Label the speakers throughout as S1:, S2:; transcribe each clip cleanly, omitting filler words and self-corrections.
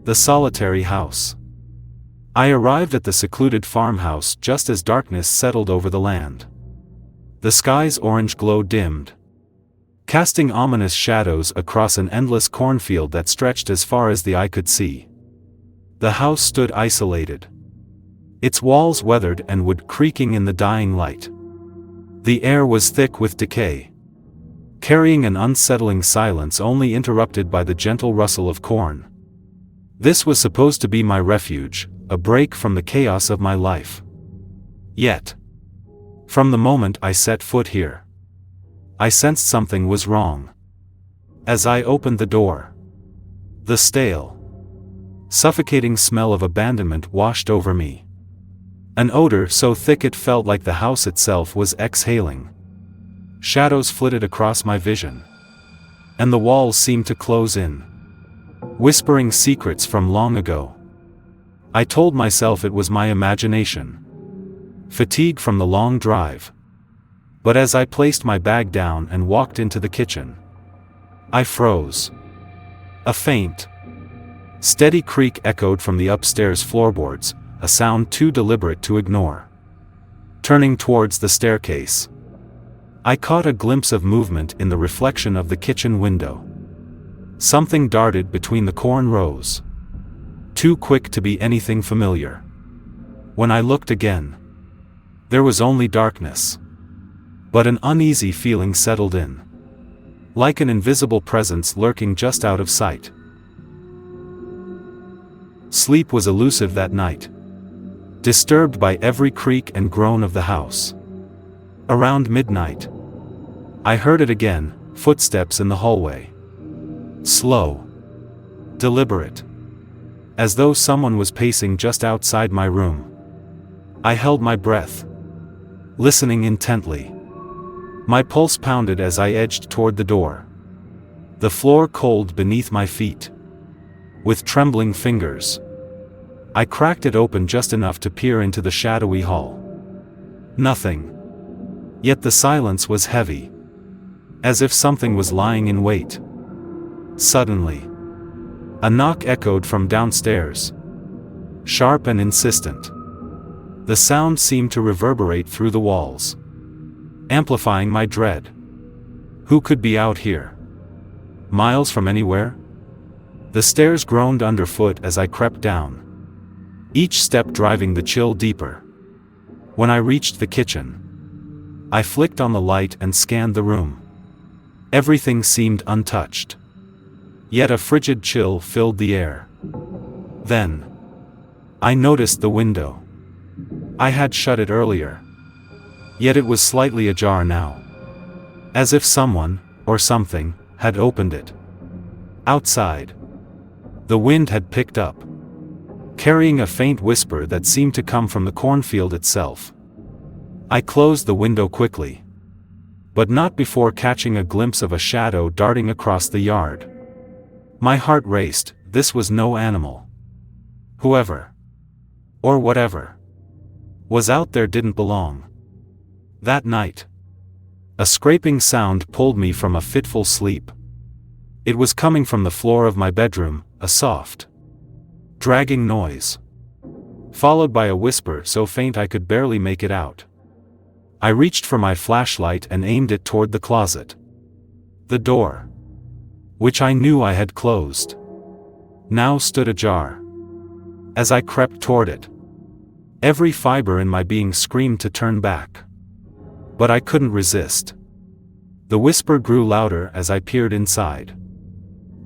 S1: The solitary house. I arrived at the secluded farmhouse just as darkness settled over the land. The sky's orange glow dimmed, casting ominous shadows across an endless cornfield that stretched as far as the eye could see. The house stood isolated, its walls weathered and wood creaking in the dying light. The air was thick with decay, carrying an unsettling silence only interrupted by the gentle rustle of corn. This was supposed to be my refuge, a break from the chaos of my life. Yet, from the moment I set foot here, I sensed something was wrong. As I opened the door, the stale, suffocating smell of abandonment washed over me. An odor so thick it felt like the house itself was exhaling. Shadows flitted across my vision, and the walls seemed to close in, whispering secrets from long ago. I told myself it was my imagination, fatigue from the long drive. But as I placed my bag down and walked into the kitchen, I froze. A faint, steady creak echoed from the upstairs floorboards, a sound too deliberate to ignore. Turning towards the staircase, I caught a glimpse of movement in the reflection of the kitchen window. Something darted between the corn rows, too quick to be anything familiar. When I looked again, there was only darkness. But an uneasy feeling settled in, like an invisible presence lurking just out of sight. Sleep was elusive that night, disturbed by every creak and groan of the house. Around midnight, I heard it again, footsteps in the hallway. Slow, deliberate, as though someone was pacing just outside my room. I held my breath, listening intently. My pulse pounded as I edged toward the door, the floor cold beneath my feet. With trembling fingers, I cracked it open just enough to peer into the shadowy hall. Nothing. Yet the silence was heavy, as if something was lying in wait. Suddenly, a knock echoed from downstairs, sharp and insistent. The sound seemed to reverberate through the walls, amplifying my dread. Who could be out here? Miles from anywhere? The stairs groaned underfoot as I crept down, each step driving the chill deeper. When I reached the kitchen, I flicked on the light and scanned the room. Everything seemed untouched, yet a frigid chill filled the air. Then, I noticed the window. I had shut it earlier, yet it was slightly ajar now, as if someone, or something, had opened it. Outside, the wind had picked up, carrying a faint whisper that seemed to come from the cornfield itself. I closed the window quickly, but not before catching a glimpse of a shadow darting across the yard. My heart raced. This was no animal. Whoever, or whatever, was out there didn't belong. That night, a scraping sound pulled me from a fitful sleep. It was coming from the floor of my bedroom, a soft, dragging noise, followed by a whisper so faint I could barely make it out. I reached for my flashlight and aimed it toward the closet. The door, which I knew I had closed, now stood ajar. As I crept toward it, every fiber in my being screamed to turn back. But I couldn't resist. The whisper grew louder as I peered inside.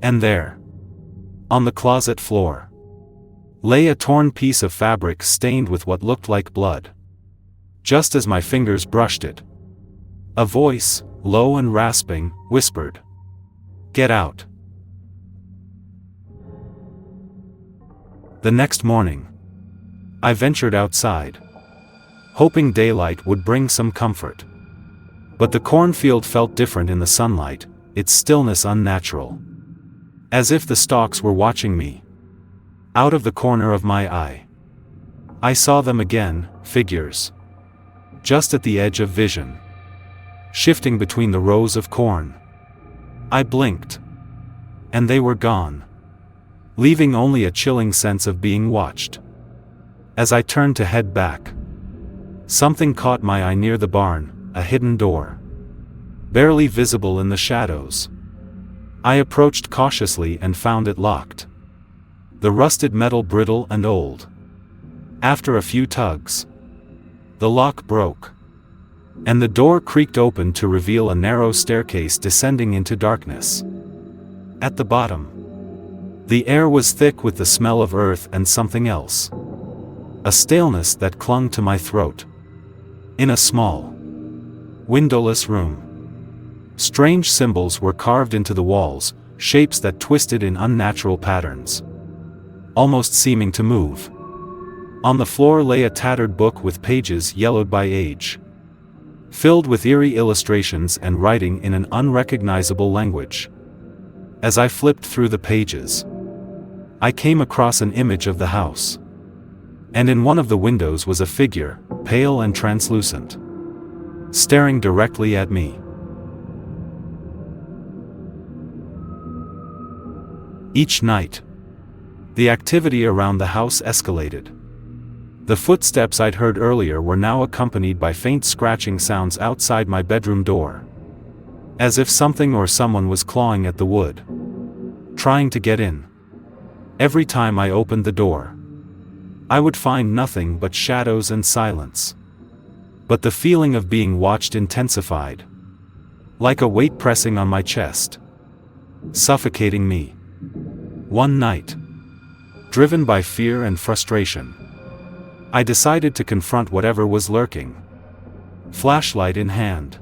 S1: And there, on the closet floor, lay a torn piece of fabric stained with what looked like blood. Just as my fingers brushed it, a voice, low and rasping, whispered, "Get out." The next morning, I ventured outside, hoping daylight would bring some comfort. But the cornfield felt different in the sunlight, its stillness unnatural. As if the stalks were watching me. Out of the corner of my eye, I saw them again, figures, just at the edge of vision, shifting between the rows of corn. I blinked, and they were gone, leaving only a chilling sense of being watched. As I turned to head back, something caught my eye near the barn, a hidden door, barely visible in the shadows. I approached cautiously and found it locked. The rusted metal brittle and old. After a few tugs, the lock broke, and the door creaked open to reveal a narrow staircase descending into darkness. At the bottom, the air was thick with the smell of earth and something else. A staleness that clung to my throat. In a small, windowless room, strange symbols were carved into the walls, shapes that twisted in unnatural patterns, almost seeming to move. On the floor lay a tattered book with pages yellowed by age, filled with eerie illustrations and writing in an unrecognizable language. As I flipped through the pages, I came across an image of the house. And in one of the windows was a figure, pale and translucent, staring directly at me. Each night, the activity around the house escalated. The footsteps I'd heard earlier were now accompanied by faint scratching sounds outside my bedroom door, as if something or someone was clawing at the wood, trying to get in. Every time I opened the door, I would find nothing but shadows and silence. But the feeling of being watched intensified, like a weight pressing on my chest, suffocating me. One night, driven by fear and frustration, I decided to confront whatever was lurking. Flashlight in hand,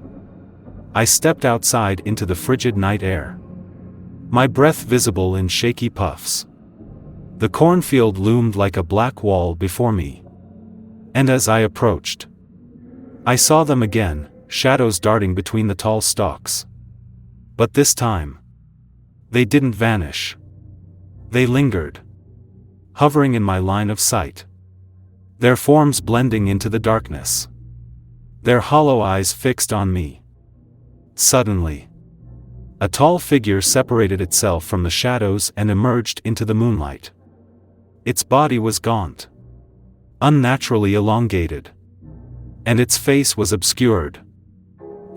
S1: I stepped outside into the frigid night air, my breath visible in shaky puffs. The cornfield loomed like a black wall before me. And as I approached, I saw them again, shadows darting between the tall stalks. But this time, they didn't vanish. They lingered, hovering in my line of sight, their forms blending into the darkness, their hollow eyes fixed on me. Suddenly, a tall figure separated itself from the shadows and emerged into the moonlight. Its body was gaunt, unnaturally elongated, and its face was obscured,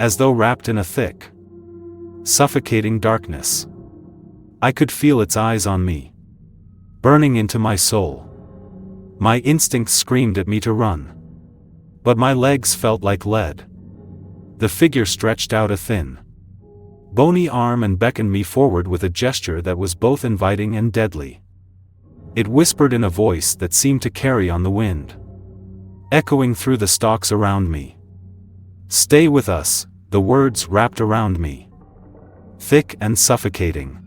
S1: as though wrapped in a thick, suffocating darkness. I could feel its eyes on me, burning into my soul. My instincts screamed at me to run, but my legs felt like lead. The figure stretched out a thin, bony arm and beckoned me forward with a gesture that was both inviting and deadly. It whispered in a voice that seemed to carry on the wind, echoing through the stalks around me. "Stay with us," the words wrapped around me, thick and suffocating,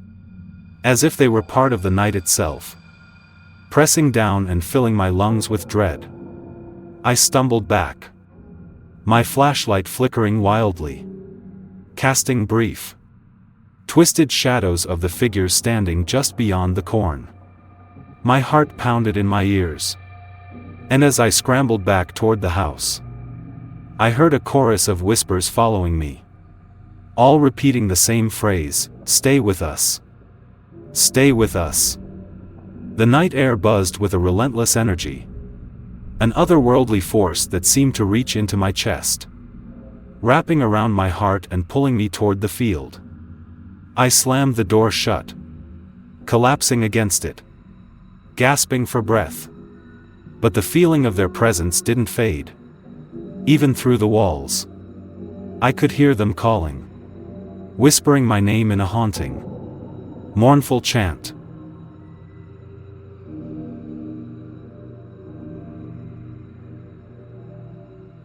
S1: as if they were part of the night itself, pressing down and filling my lungs with dread. I stumbled back, my flashlight flickering wildly, casting brief, twisted shadows of the figures standing just beyond the corn. My heart pounded in my ears, and as I scrambled back toward the house, I heard a chorus of whispers following me, all repeating the same phrase, "Stay with us. Stay with us." The night air buzzed with a relentless energy, an otherworldly force that seemed to reach into my chest, wrapping around my heart and pulling me toward the field. I slammed the door shut, collapsing against it, gasping for breath. But the feeling of their presence didn't fade. Even through the walls, I could hear them calling, whispering my name in a haunting, mournful chant.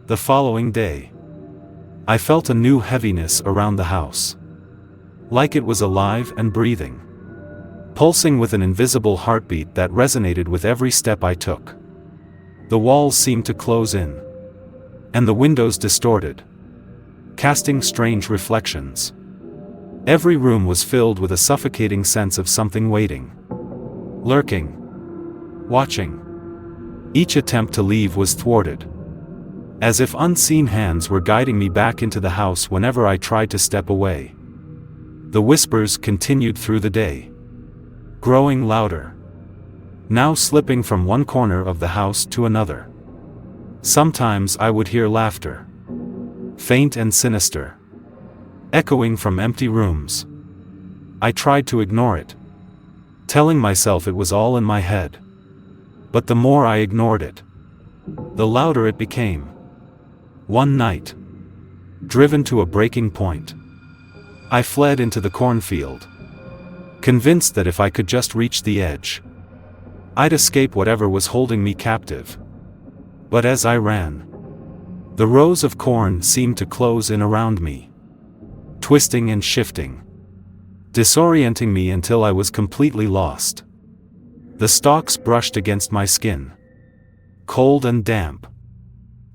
S1: The following day, I felt a new heaviness around the house, like it was alive and breathing, pulsing with an invisible heartbeat that resonated with every step I took. The walls seemed to close in, and the windows distorted, casting strange reflections. Every room was filled with a suffocating sense of something waiting, lurking, watching. Each attempt to leave was thwarted, as if unseen hands were guiding me back into the house whenever I tried to step away. The whispers continued through the day, growing louder, now slipping from one corner of the house to another. Sometimes I would hear laughter, faint and sinister, echoing from empty rooms. I tried to ignore it, telling myself it was all in my head. But the more I ignored it, the louder it became. One night, driven to a breaking point, I fled into the cornfield, convinced that if I could just reach the edge, I'd escape whatever was holding me captive. But as I ran, the rows of corn seemed to close in around me, twisting and shifting, disorienting me until I was completely lost. The stalks brushed against my skin, cold and damp,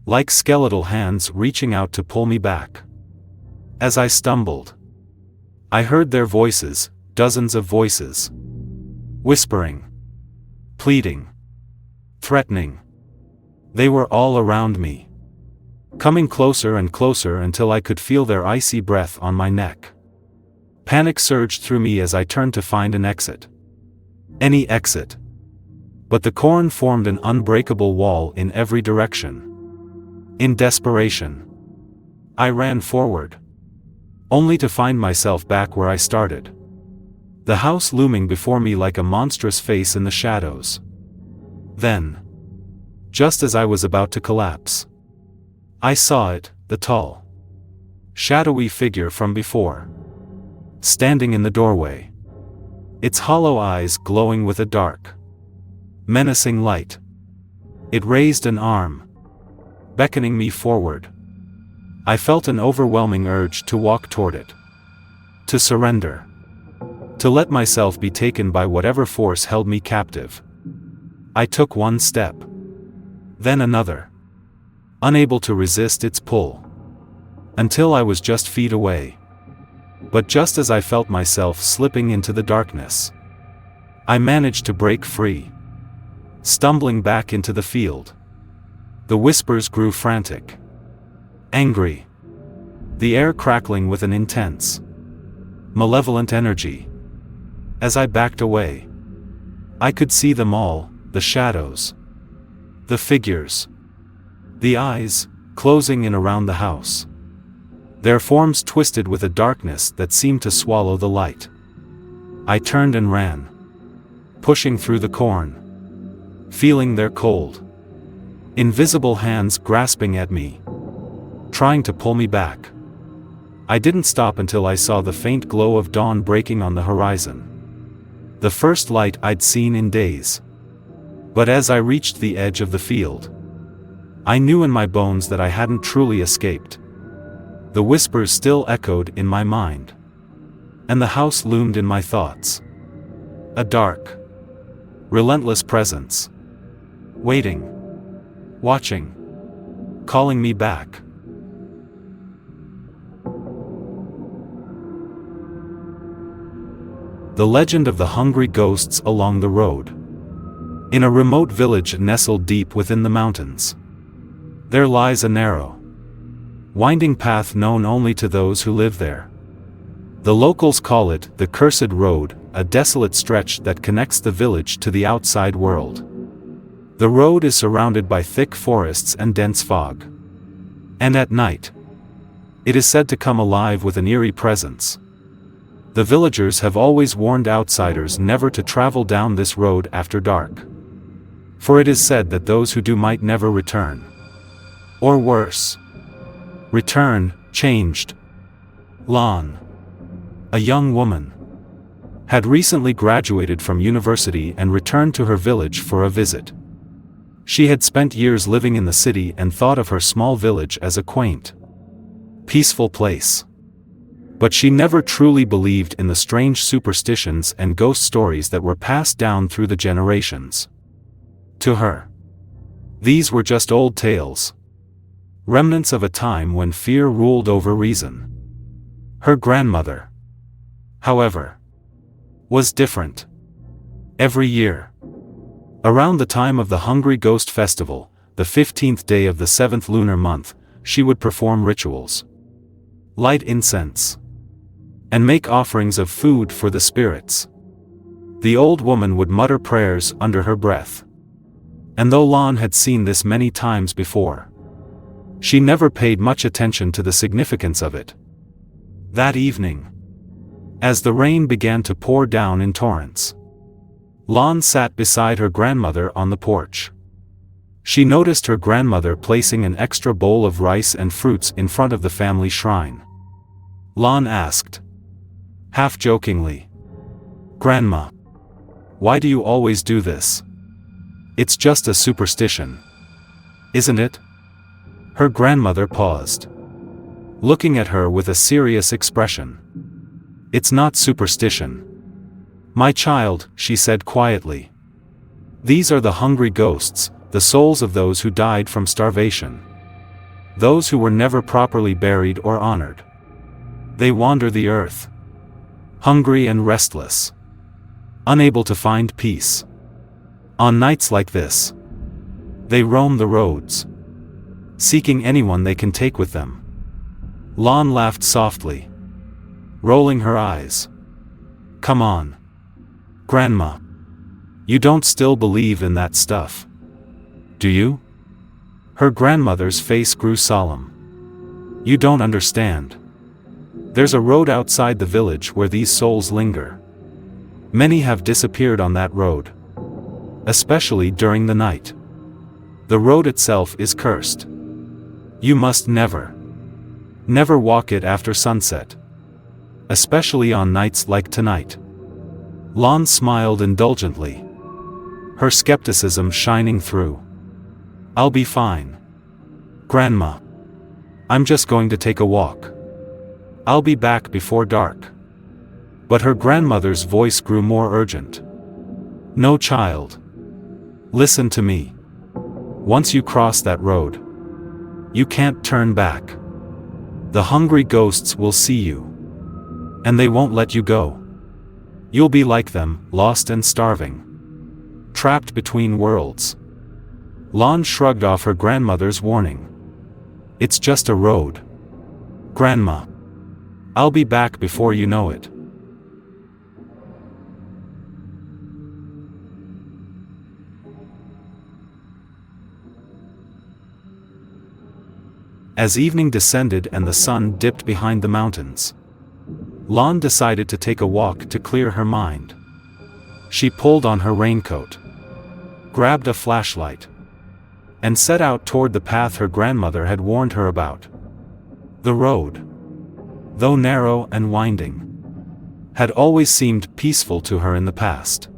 S1: like skeletal hands reaching out to pull me back. As I stumbled, I heard their voices, dozens of voices, whispering, pleading, threatening. They were all around me, coming closer and closer until I could feel their icy breath on my neck. Panic surged through me as I turned to find an exit. Any exit. But the corn formed an unbreakable wall in every direction. In desperation, I ran forward, only to find myself back where I started. The house looming before me like a monstrous face in the shadows. Then, just as I was about to collapse, I saw it, the tall, shadowy figure from before, standing in the doorway, its hollow eyes glowing with a dark, menacing light. It raised an arm, beckoning me forward. I felt an overwhelming urge to walk toward it, to surrender, to let myself be taken by whatever force held me captive. I took one step, then another, unable to resist its pull, until I was just feet away. But just as I felt myself slipping into the darkness, I managed to break free, stumbling back into the field. The whispers grew frantic, angry, the air crackling with an intense, malevolent energy. As I backed away, I could see them all, the shadows, the figures, the eyes, closing in around the house. Their forms twisted with a darkness that seemed to swallow the light. I turned and ran, pushing through the corn, feeling their cold, invisible hands grasping at me, trying to pull me back. I didn't stop until I saw the faint glow of dawn breaking on the horizon. The first light I'd seen in days. But as I reached the edge of the field, I knew in my bones that I hadn't truly escaped. The whispers still echoed in my mind, and the house loomed in my thoughts. A dark, relentless presence, waiting, watching, calling me back. The legend of the hungry ghosts along the road. In a remote village nestled deep within the mountains, there lies a narrow, winding path known only to those who live there. The locals call it the Cursed Road, a desolate stretch that connects the village to the outside world. The road is surrounded by thick forests and dense fog. And at night, it is said to come alive with an eerie presence. The villagers have always warned outsiders never to travel down this road after dark. For it is said that those who do might never return. Or worse, return, changed. Lan, a young woman, had recently graduated from university and returned to her village for a visit. She had spent years living in the city and thought of her small village as a quaint, peaceful place. But she never truly believed in the strange superstitions and ghost stories that were passed down through the generations. To her, these were just old tales, remnants of a time when fear ruled over reason. Her grandmother, however, was different. Every year, around the time of the Hungry Ghost Festival, the 15th day of the 7th lunar month, she would perform rituals, light incense, and make offerings of food for the spirits. The old woman would mutter prayers under her breath. And though Lon had seen this many times before, she never paid much attention to the significance of it. That evening, as the rain began to pour down in torrents, Lon sat beside her grandmother on the porch. She noticed her grandmother placing an extra bowl of rice and fruits in front of the family shrine. Lon asked, half jokingly, "Grandma, why do you always do this? It's just a superstition, isn't it?" Her grandmother paused, looking at her with a serious expression. "It's not superstition, my child," she said quietly. "These are the hungry ghosts, the souls of those who died from starvation. Those who were never properly buried or honored. They wander the earth, hungry and restless, unable to find peace. On nights like this, they roam the roads, seeking anyone they can take with them." Lon laughed softly, rolling her eyes. "Come on, Grandma. You don't still believe in that stuff, do you?" Her grandmother's face grew solemn. "You don't understand. There's a road outside the village where these souls linger. Many have disappeared on that road, especially during the night. The road itself is cursed. You must never walk it after sunset, especially on nights like tonight." Lon smiled indulgently, her skepticism shining through. "I'll be fine, Grandma. I'm just going to take a walk. I'll be back before dark." But her grandmother's voice grew more urgent. "No, child. Listen to me. Once you cross that road, you can't turn back. The hungry ghosts will see you, and they won't let you go. You'll be like them, lost and starving, trapped between worlds." Lon shrugged off her grandmother's warning. "It's just a road, Grandma. I'll be back before you know it." As evening descended and the sun dipped behind the mountains, Lon decided to take a walk to clear her mind. She pulled on her raincoat, grabbed a flashlight, and set out toward the path her grandmother had warned her about. The road, though narrow and winding, had always seemed peaceful to her in the past.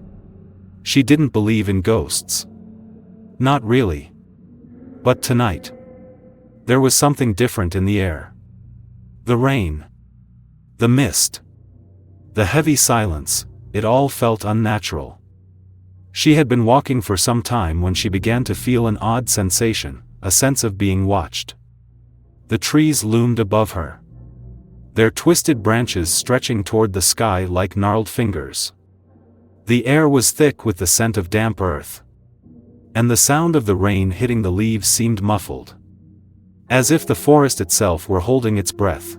S1: She didn't believe in ghosts. Not really. But tonight, there was something different in the air. The rain, the mist, the heavy silence, it all felt unnatural. She had been walking for some time when she began to feel an odd sensation, a sense of being watched. The trees loomed above her, their twisted branches stretching toward the sky like gnarled fingers. The air was thick with the scent of damp earth, and the sound of the rain hitting the leaves seemed muffled, as if the forest itself were holding its breath.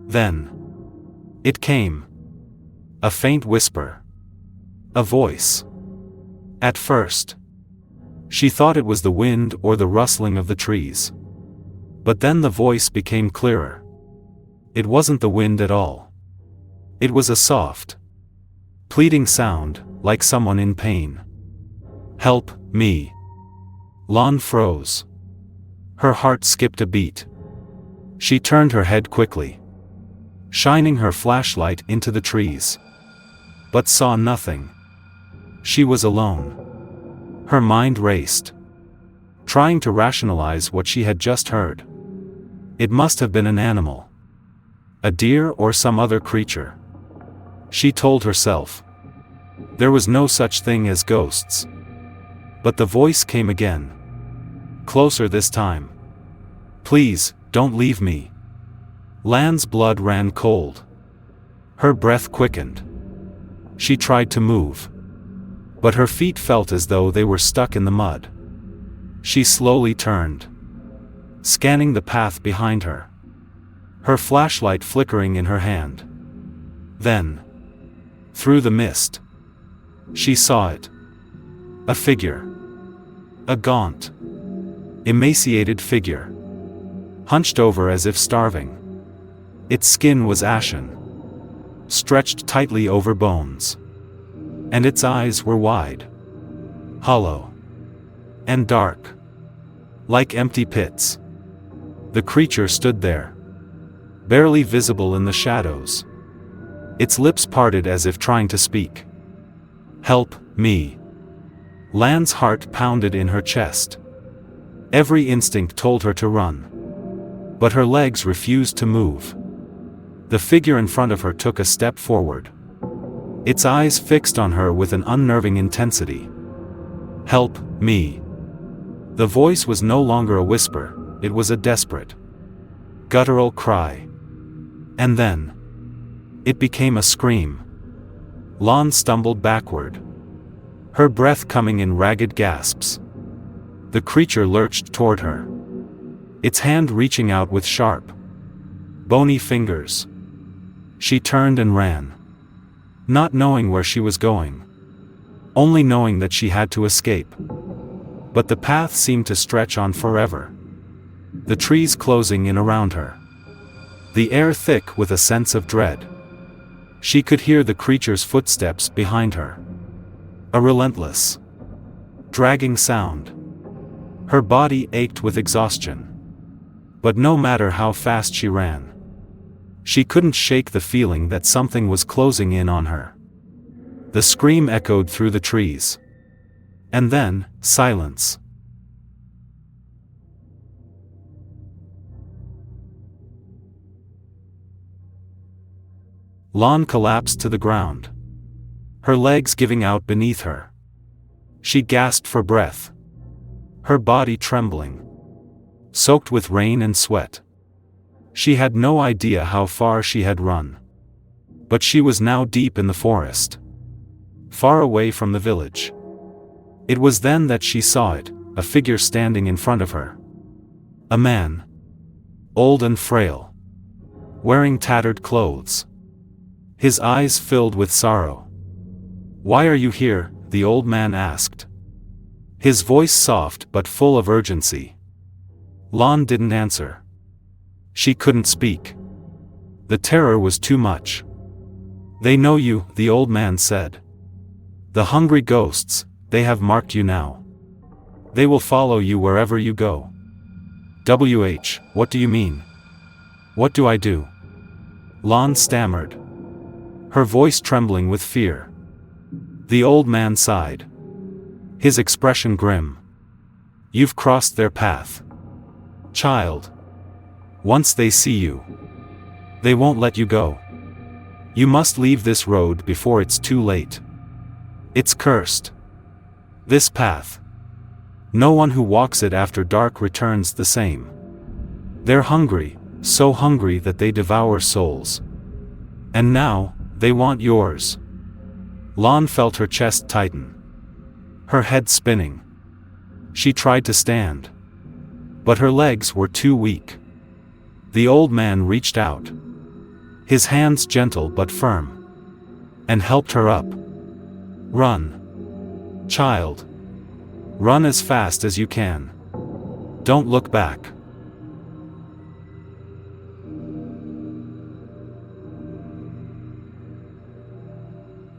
S1: Then it came. A faint whisper. A voice. At first, she thought it was the wind or the rustling of the trees. But then the voice became clearer. It wasn't the wind at all. It was a soft, pleading sound, like someone in pain. "Help me." Lon froze. Her heart skipped a beat. She turned her head quickly, shining her flashlight into the trees, but saw nothing. She was alone. Her mind raced, trying to rationalize what she had just heard. It must have been an animal, a deer or some other creature, she told herself. There was no such thing as ghosts. But the voice came again, closer this time. "Please, don't leave me." Lan's blood ran cold. Her breath quickened. She tried to move, but her feet felt as though they were stuck in the mud. She slowly turned, scanning the path behind her, her flashlight flickering in her hand. Then, through the mist, She saw it. A figure. A gaunt, emaciated figure. Hunched over as if starving. Its skin was ashen, stretched tightly over bones. And its eyes were wide, hollow, and dark, like empty pits. The creature stood there, barely visible in the shadows. Its lips parted as if trying to speak. "Help me." Lan's heart pounded in her chest. Every instinct told her to run. But her legs refused to move. The figure in front of her took a step forward. Its eyes fixed on her with an unnerving intensity. "Help me." The voice was no longer a whisper, it was a desperate, guttural cry. And then it became a scream. Lan stumbled backward, her breath coming in ragged gasps. The creature lurched toward her, its hand reaching out with sharp, bony fingers. She turned and ran, not knowing where she was going, only knowing that she had to escape. But the path seemed to stretch on forever, the trees closing in around her, the air thick with a sense of dread. She could hear the creature's footsteps behind her, a relentless, dragging sound. Her body ached with exhaustion. But no matter how fast she ran, she couldn't shake the feeling that something was closing in on her. The scream echoed through the trees. And then, silence. Lan collapsed to the ground, her legs giving out beneath her. She gasped for breath, her body trembling, soaked with rain and sweat. She had no idea how far she had run. But she was now deep in the forest, far away from the village. It was then that she saw it, a figure standing in front of her. A man, old and frail, wearing tattered clothes, his eyes filled with sorrow. "Why are you here?" the old man asked, his voice soft but full of urgency. Lan didn't answer. She couldn't speak. The terror was too much. "They know you," the old man said. "The hungry ghosts, they have marked you now. They will follow you wherever you go." What do you mean? What do I do?" Lan stammered, her voice trembling with fear. The old man sighed, his expression grim. "You've crossed their path, child. Once they see you, they won't let you go. You must leave this road before it's too late. It's cursed. This path. No one who walks it after dark returns the same. They're hungry, so hungry that they devour souls. And now, they want yours." Lan felt her chest tighten, her head spinning. She tried to stand, but her legs were too weak. The old man reached out, his hands gentle but firm, and helped her up. "Run, child. Run as fast as you can. Don't look back."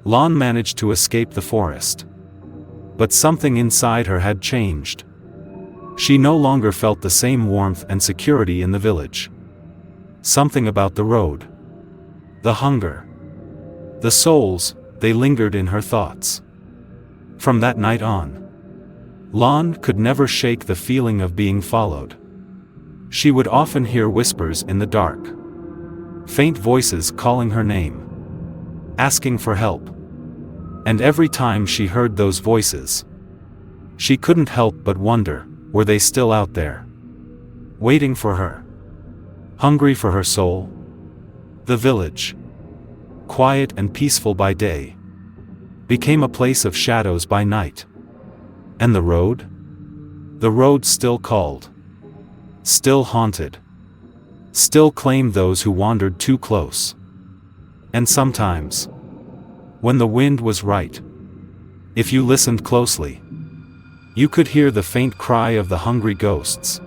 S1: Lan managed to escape the forest. But something inside her had changed. She no longer felt the same warmth and security in the village. Something about the road, the hunger, the souls, they lingered in her thoughts. From that night on, Lan could never shake the feeling of being followed. She would often hear whispers in the dark, faint voices calling her name, asking for help. And every time she heard those voices, she couldn't help but wonder, were they still out there, waiting for her, hungry for her soul? The village, quiet and peaceful by day, became a place of shadows by night. And the road? The road still called, still haunted, still claimed those who wandered too close. And sometimes, when the wind was right, If you listened closely, you could hear the faint cry of the hungry ghosts,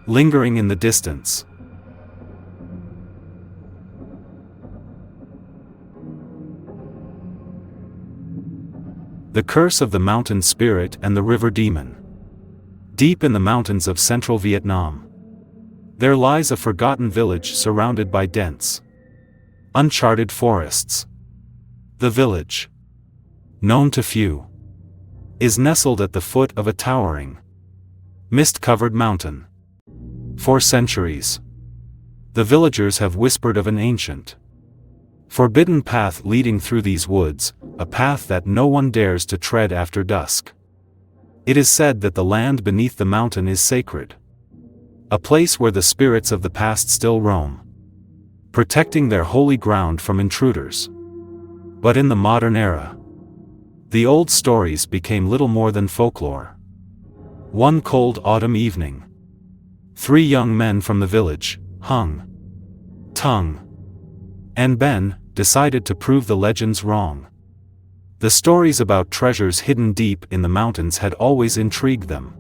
S1: lingering in the distance. The Curse of the Mountain Spirit and the River Demon. Deep in the mountains of central Vietnam, there lies a forgotten village surrounded by dense, uncharted forests. The village, known to few, is nestled at the foot of a towering, mist-covered mountain. For centuries, the villagers have whispered of an ancient, forbidden path leading through these woods, a path that no one dares to tread after dusk. It is said that the land beneath the mountain is sacred, a place where the spirits of the past still roam, protecting their holy ground from intruders. But in the modern era, the old stories became little more than folklore. One cold autumn evening, 3 young men from the village, Hung, Tung, and Ben, decided to prove the legends wrong. The stories about treasures hidden deep in the mountains had always intrigued them,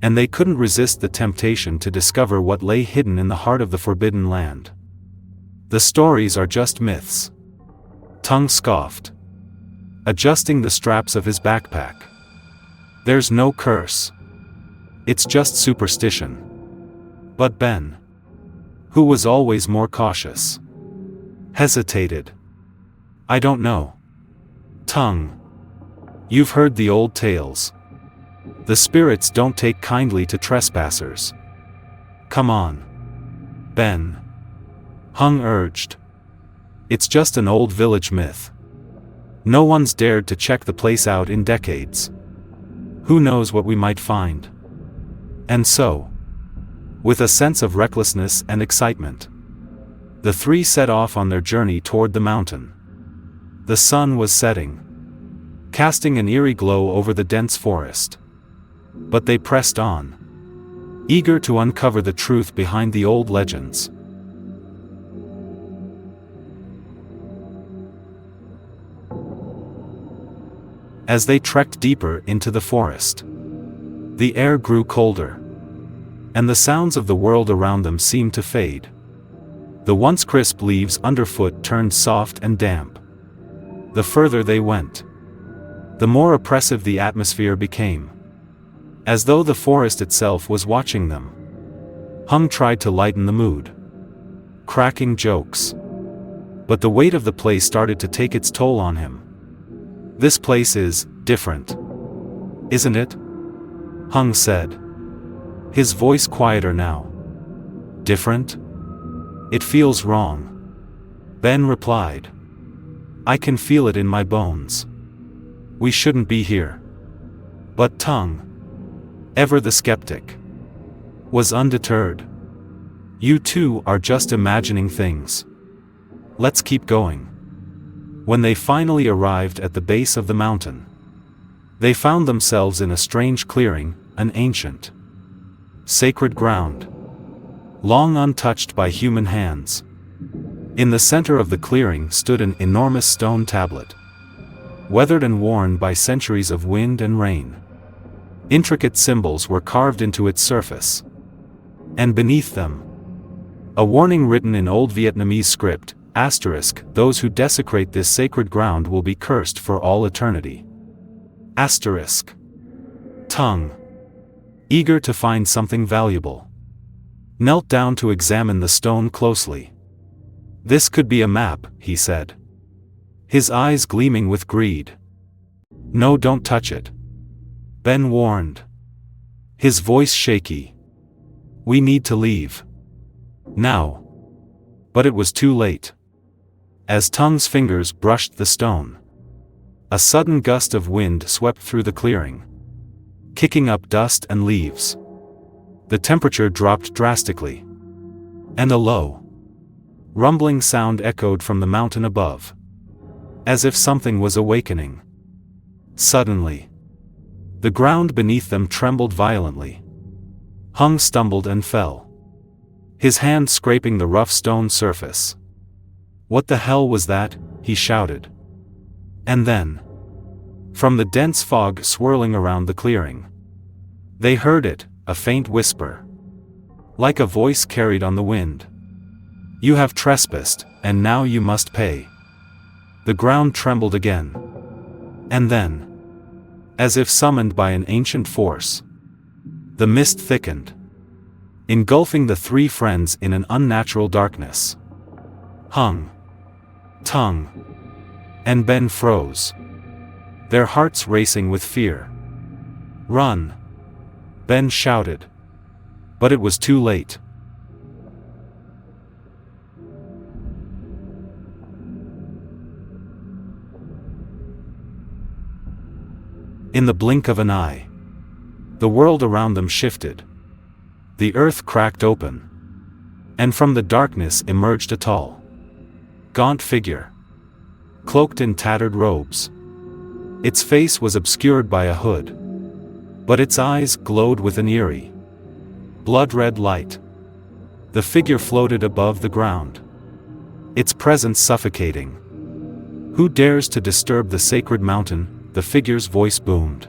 S1: and they couldn't resist the temptation to discover what lay hidden in the heart of the forbidden land. The stories are just myths, Tung scoffed, adjusting the straps of his backpack. There's no curse. It's just superstition. But Ben, who was always more cautious, hesitated. I don't know. Tung, you've heard the old tales. The spirits don't take kindly to trespassers. Come on, Ben, Hung urged. It's just an old village myth. No one's dared to check the place out in decades. Who knows what we might find? And so, with a sense of recklessness and excitement, the 3 set off on their journey toward the mountain. The sun was setting, casting an eerie glow over the dense forest. But they pressed on, eager to uncover the truth behind the old legends. As they trekked deeper into the forest, the air grew colder, and the sounds of the world around them seemed to fade. The once crisp leaves underfoot turned soft and damp. The further they went, the more oppressive the atmosphere became, as though the forest itself was watching them. Hung tried to lighten the mood, cracking jokes, but the weight of the place started to take its toll on him. This place is different, isn't it? Hung said, his voice quieter now. Different? It feels wrong. Ben replied. I can feel it in my bones. We shouldn't be here. But Tung, ever the skeptic, was undeterred. You two are just imagining things. Let's keep going. When they finally arrived at the base of the mountain, they found themselves in a strange clearing, an ancient, sacred ground, long untouched by human hands. In the center of the clearing stood an enormous stone tablet, weathered and worn by centuries of wind and rain. Intricate symbols were carved into its surface, and beneath them, a warning written in Old Vietnamese script, asterisk, those who desecrate this sacred ground will be cursed for all eternity. Asterisk. Tung, eager to find something valuable, knelt down to examine the stone closely. This could be a map, he said, his eyes gleaming with greed. No, don't touch it, Ben warned, his voice shaky. We need to leave. Now. But it was too late. As Tung's fingers brushed the stone, a sudden gust of wind swept through the clearing, kicking up dust and leaves. The temperature dropped drastically, and a low, rumbling sound echoed from the mountain above, as if something was awakening. Suddenly, the ground beneath them trembled violently. Hung stumbled and fell, his hand scraping the rough stone surface. What the hell was that? He shouted. And then, from the dense fog swirling around the clearing. They heard it, a faint whisper, like a voice carried on the wind. "You have trespassed, and now you must pay." The ground trembled again. And then, as if summoned by an ancient force, the mist thickened, engulfing the three friends in an unnatural darkness. Hung, Tung, and Ben froze, their hearts racing with fear. "Run!" Ben shouted. But it was too late. In the blink of an eye, the world around them shifted. The earth cracked open, and from the darkness emerged a tall, gaunt figure, cloaked in tattered robes. Its face was obscured by a hood, but its eyes glowed with an eerie, blood-red light. The figure floated above the ground, its presence suffocating. "Who dares to disturb the sacred mountain?" The figure's voice boomed,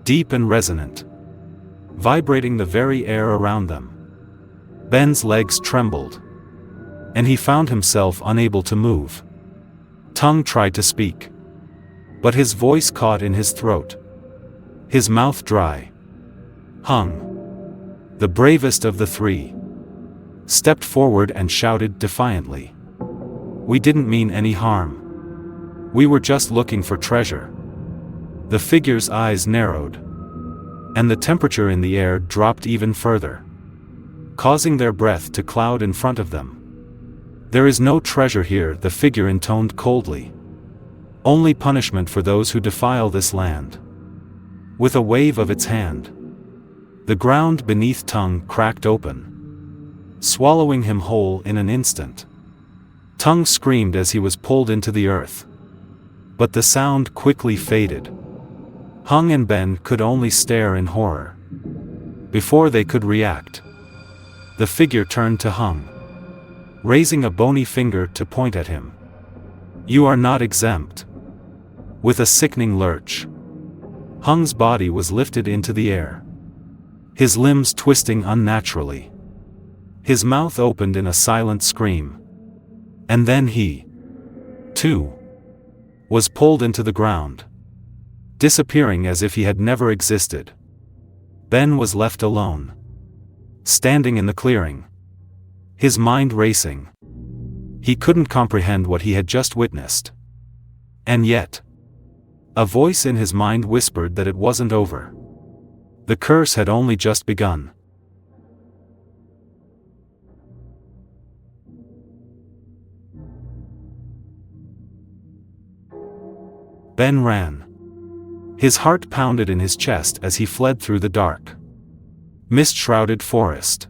S1: deep and resonant, vibrating the very air around them. Ben's legs trembled, and he found himself unable to move. Tung tried to speak, but his voice caught in his throat, his mouth dry. Hung, the bravest of the three, stepped forward and shouted defiantly, "We didn't mean any harm. We were just looking for treasure." The figure's eyes narrowed, and the temperature in the air dropped even further, causing their breath to cloud in front of them. "There is no treasure here," the figure intoned coldly. "Only punishment for those who defile this land." With a wave of its hand, the ground beneath Tung cracked open, swallowing him whole in an instant. Tung screamed as he was pulled into the earth, but the sound quickly faded. Hung and Ben could only stare in horror. Before they could react, the figure turned to Hung, raising a bony finger to point at him. "You are not exempt." With a sickening lurch, Hung's body was lifted into the air, his limbs twisting unnaturally. His mouth opened in a silent scream. And then he, too, was pulled into the ground, disappearing as if he had never existed. Ben was left alone, standing in the clearing, his mind racing. He couldn't comprehend what he had just witnessed. And yet, a voice in his mind whispered that it wasn't over. The curse had only just begun. Ben ran. His heart pounded in his chest as he fled through the dark, mist-shrouded forest,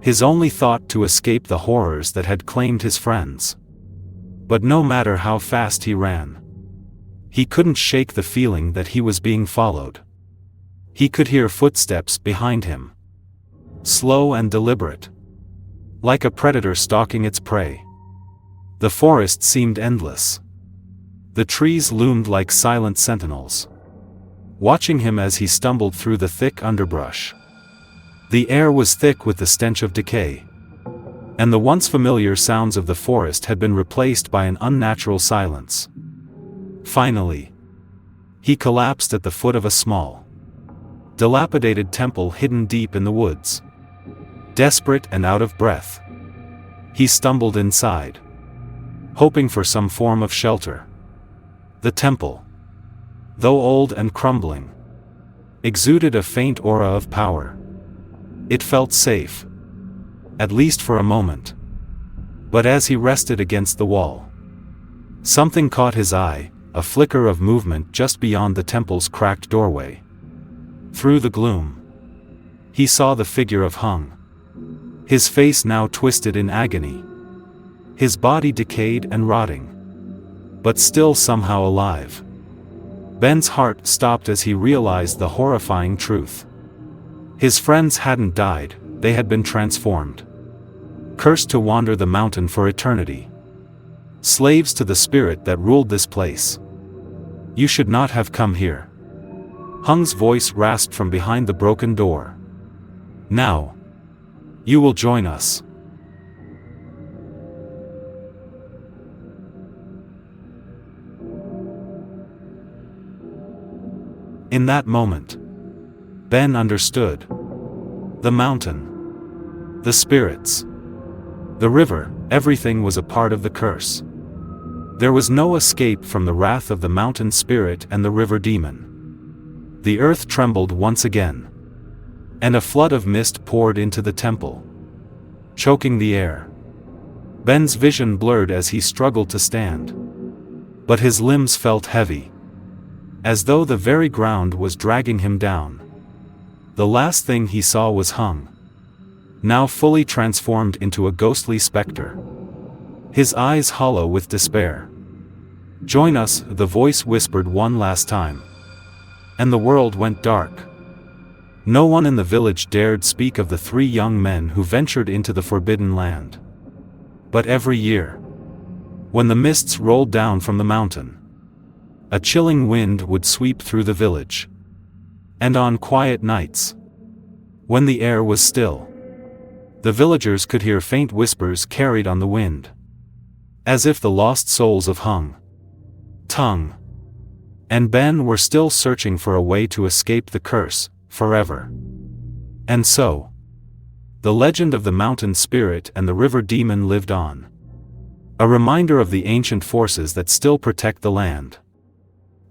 S1: his only thought to escape the horrors that had claimed his friends. But no matter how fast he ran, he couldn't shake the feeling that he was being followed. He could hear footsteps behind him, slow and deliberate, like a predator stalking its prey. The forest seemed endless. The trees loomed like silent sentinels, watching him as he stumbled through the thick underbrush. The air was thick with the stench of decay, and the once familiar sounds of the forest had been replaced by an unnatural silence. Finally, he collapsed at the foot of a small, dilapidated temple hidden deep in the woods. Desperate and out of breath, he stumbled inside, hoping for some form of shelter. The temple, though old and crumbling, exuded a faint aura of power. It felt safe, at least for a moment. But as he rested against the wall, something caught his eye, a flicker of movement just beyond the temple's cracked doorway. Through the gloom, he saw the figure of Hung, his face now twisted in agony, his body decayed and rotting, but still somehow alive. Ben's heart stopped as he realized the horrifying truth. His friends hadn't died, they had been transformed, cursed to wander the mountain for eternity, slaves to the spirit that ruled this place. You should not have come here. Hung's voice rasped from behind the broken door. Now, you will join us. In that moment, Ben understood. The mountain, the spirits, the river, everything was a part of the curse. There was no escape from the wrath of the mountain spirit and the river demon. The earth trembled once again, and a flood of mist poured into the temple, choking the air. Ben's vision blurred as he struggled to stand, but his limbs felt heavy, as though the very ground was dragging him down. The last thing he saw was Hung, now fully transformed into a ghostly specter, his eyes hollow with despair. Join us, the voice whispered one last time. And the world went dark. No one in the village dared speak of the 3 young men who ventured into the forbidden land. But every year, when the mists rolled down from the mountain, a chilling wind would sweep through the village. And on quiet nights, when the air was still, the villagers could hear faint whispers carried on the wind, as if the lost souls of Hung, Tung, and Ben were still searching for a way to escape the curse, forever. And so, the legend of the mountain spirit and the river demon lived on. A reminder of the ancient forces that still protect the land,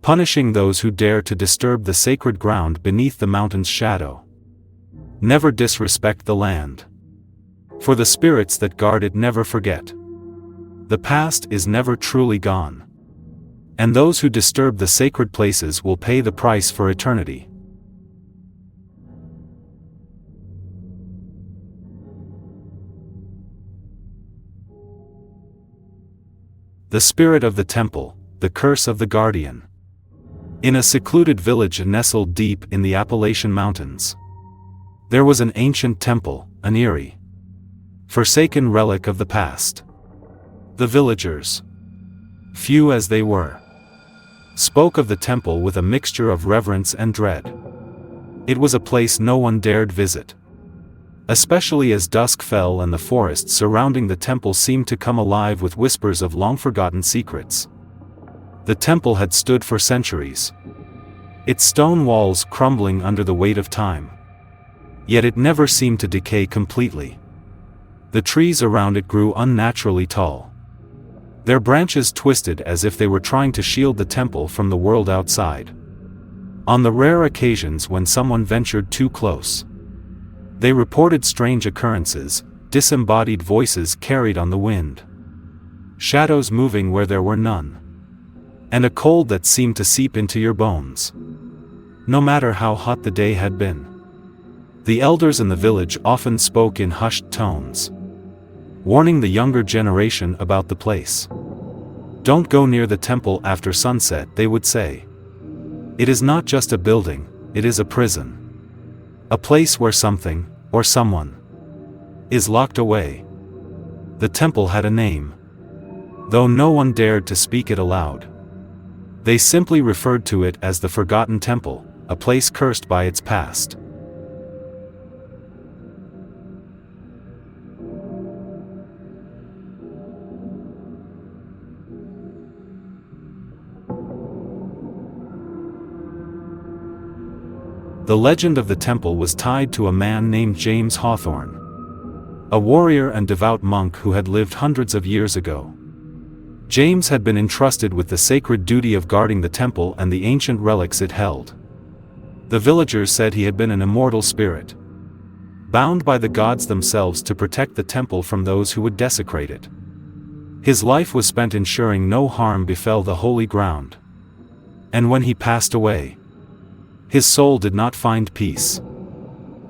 S1: punishing those who dare to disturb the sacred ground beneath the mountain's shadow. Never disrespect the land, for the spirits that guard it never forget. The past is never truly gone, and those who disturb the sacred places will pay the price for eternity. The spirit of the temple, the curse of the guardian. In a secluded village nestled deep in the Appalachian Mountains, there was an ancient temple, an eerie, forsaken relic of the past. The villagers, few as they were, spoke of the temple with a mixture of reverence and dread. It was a place no one dared visit, especially as dusk fell and the forests surrounding the temple seemed to come alive with whispers of long-forgotten secrets. The temple had stood for centuries, its stone walls crumbling under the weight of time. Yet it never seemed to decay completely. The trees around it grew unnaturally tall, their branches twisted as if they were trying to shield the temple from the world outside. On the rare occasions when someone ventured too close, they reported strange occurrences, disembodied voices carried on the wind, shadows moving where there were none, and a cold that seemed to seep into your bones, no matter how hot the day had been. The elders in the village often spoke in hushed tones, warning the younger generation about the place. Don't go near the temple after sunset, they would say. It is not just a building, it is a prison. A place where something, or someone, is locked away. The temple had a name, though no one dared to speak it aloud. They simply referred to it as the Forgotten Temple, a place cursed by its past. The legend of the temple was tied to a man named James Hawthorne, a warrior and devout monk who had lived hundreds of years ago. James had been entrusted with the sacred duty of guarding the temple and the ancient relics it held. The villagers said he had been an immortal spirit, bound by the gods themselves to protect the temple from those who would desecrate it. His life was spent ensuring no harm befell the holy ground. And when he passed away, his soul did not find peace.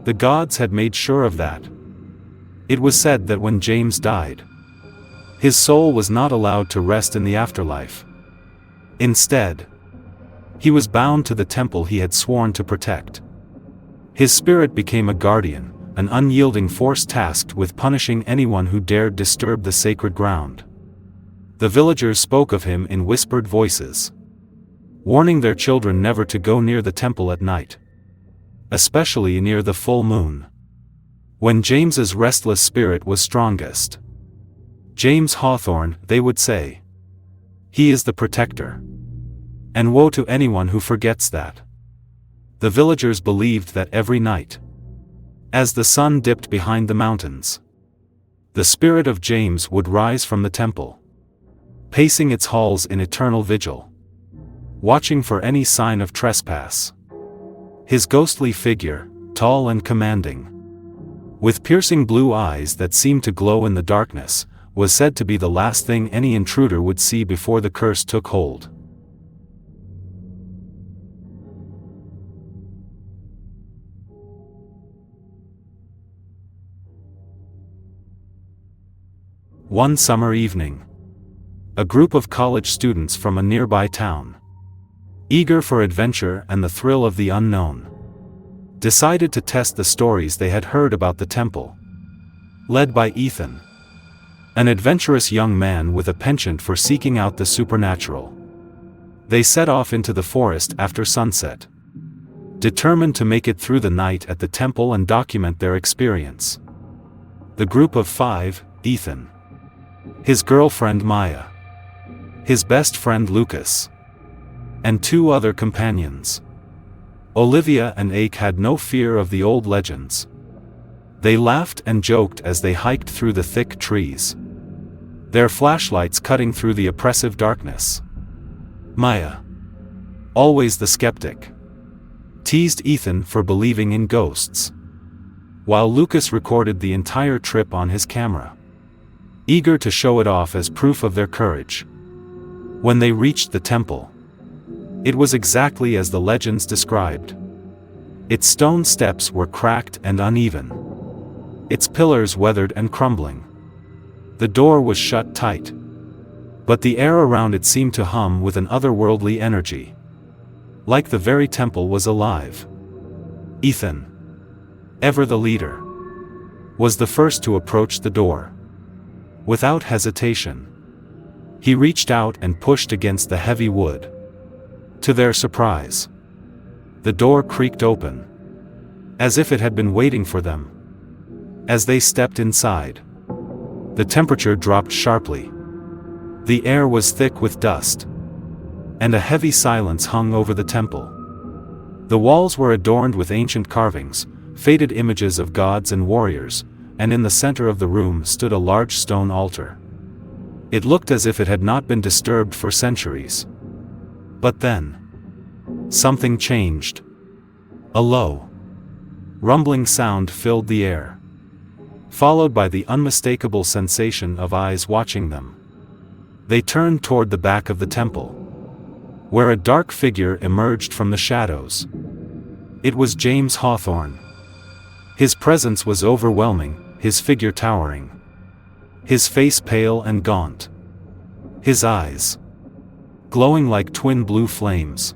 S1: The gods had made sure of that. It was said that when James died, his soul was not allowed to rest in the afterlife. Instead, he was bound to the temple he had sworn to protect. His spirit became a guardian, an unyielding force tasked with punishing anyone who dared disturb the sacred ground. The villagers spoke of him in whispered voices, warning their children never to go near the temple at night, especially near the full moon, when James's restless spirit was strongest. James Hawthorne, they would say. He is the protector. And woe to anyone who forgets that. The villagers believed that every night, as the sun dipped behind the mountains, the spirit of James would rise from the temple, pacing its halls in eternal vigil, watching for any sign of trespass. His ghostly figure, tall and commanding, with piercing blue eyes that seemed to glow in the darkness, was said to be the last thing any intruder would see before the curse took hold. One summer evening, a group of college students from a nearby town, eager for adventure and the thrill of the unknown, decided to test the stories they had heard about the temple. Led by Ethan, an adventurous young man with a penchant for seeking out the supernatural, they set off into the forest after sunset, determined to make it through the night at the temple and document their experience. The group of 5, Ethan, his girlfriend Maya, his best friend Lucas, and 2 other companions, Olivia and Ake, had no fear of the old legends. They laughed and joked as they hiked through the thick trees, their flashlights cutting through the oppressive darkness. Maya, always the skeptic, teased Ethan for believing in ghosts, while Lucas recorded the entire trip on his camera, eager to show it off as proof of their courage. When they reached the temple, it was exactly as the legends described. Its stone steps were cracked and uneven, its pillars weathered and crumbling. The door was shut tight, but the air around it seemed to hum with an otherworldly energy, like the very temple was alive. Ethan, ever the leader, was the first to approach the door. Without hesitation, he reached out and pushed against the heavy wood. To their surprise, the door creaked open, as if it had been waiting for them. As they stepped inside, the temperature dropped sharply. The air was thick with dust, and a heavy silence hung over the temple. The walls were adorned with ancient carvings, faded images of gods and warriors, and in the center of the room stood a large stone altar. It looked as if it had not been disturbed for centuries. But then, something changed. A low, rumbling sound filled the air, followed by the unmistakable sensation of eyes watching them. They turned toward the back of the temple, where a dark figure emerged from the shadows. It was James Hawthorne. His presence was overwhelming, his figure towering, his face pale and gaunt, his eyes, glowing like twin blue flames,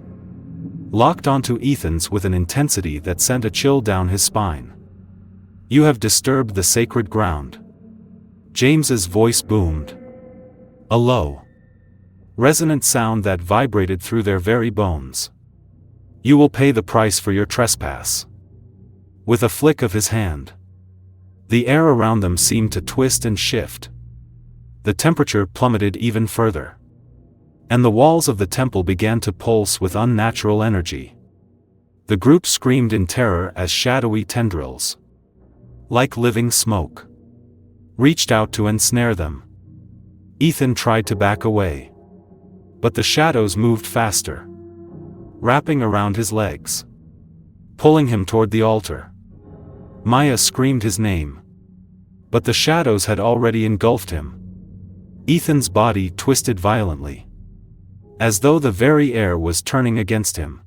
S1: locked onto Ethan's with an intensity that sent a chill down his spine. "You have disturbed the sacred ground," James's voice boomed, a low, resonant sound that vibrated through their very bones. "You will pay the price for your trespass." With a flick of his hand, the air around them seemed to twist and shift. The temperature plummeted even further, and the walls of the temple began to pulse with unnatural energy. The group screamed in terror as shadowy tendrils, like living smoke, reached out to ensnare them. Ethan tried to back away, but the shadows moved faster, wrapping around his legs, pulling him toward the altar. Maya screamed his name, but the shadows had already engulfed him. Ethan's body twisted violently, as though the very air was turning against him.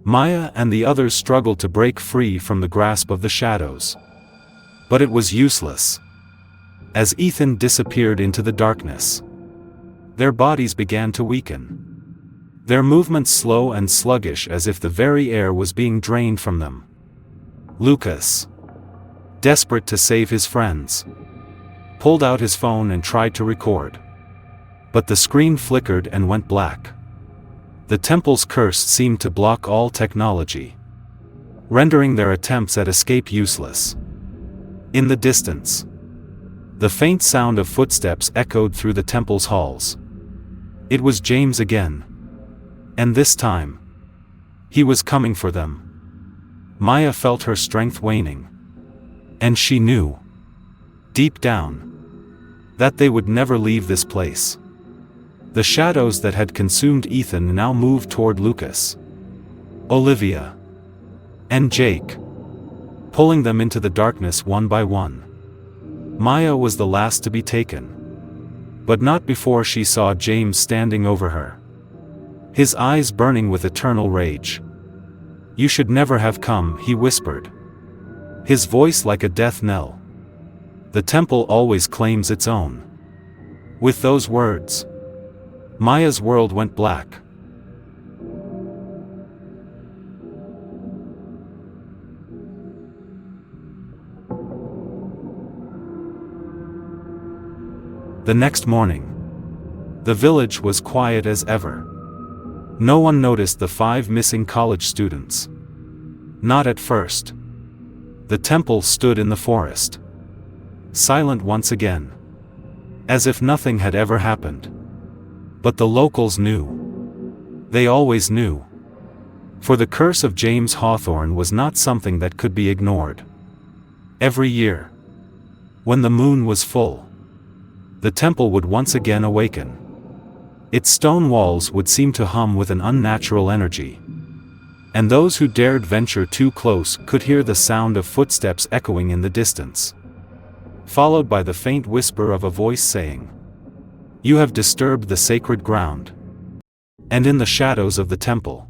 S1: Maya and the others struggled to break free from the grasp of the shadows, but it was useless. As Ethan disappeared into the darkness, their bodies began to weaken, their movements slow and sluggish as if the very air was being drained from them. Lucas, desperate to save his friends, pulled out his phone and tried to record. But the screen flickered and went black. The temple's curse seemed to block all technology, rendering their attempts at escape useless. In the distance, the faint sound of footsteps echoed through the temple's halls. It was James again. And this time, he was coming for them. Maya felt her strength waning. And she knew, deep down, that they would never leave this place. The shadows that had consumed Ethan now moved toward Lucas, Olivia, and Jake, pulling them into the darkness one by one. Maya was the last to be taken, but not before she saw James standing over her, his eyes burning with eternal rage. "You should never have come," he whispered, his voice like a death knell. "The temple always claims its own." With those words, Maya's world went black. The next morning, the village was quiet as ever. No one noticed the 5 missing college students. Not at first. The temple stood in the forest, silent once again, as if nothing had ever happened. But the locals knew. They always knew. For the curse of James Hawthorne was not something that could be ignored. Every year, when the moon was full, the temple would once again awaken. Its stone walls would seem to hum with an unnatural energy. And those who dared venture too close could hear the sound of footsteps echoing in the distance, followed by the faint whisper of a voice saying, "You have disturbed the sacred ground." And in the shadows of the temple,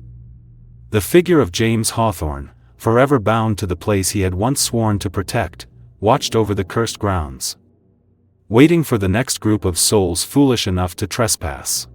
S1: the figure of James Hawthorne, forever bound to the place he had once sworn to protect, watched over the cursed grounds, waiting for the next group of souls foolish enough to trespass.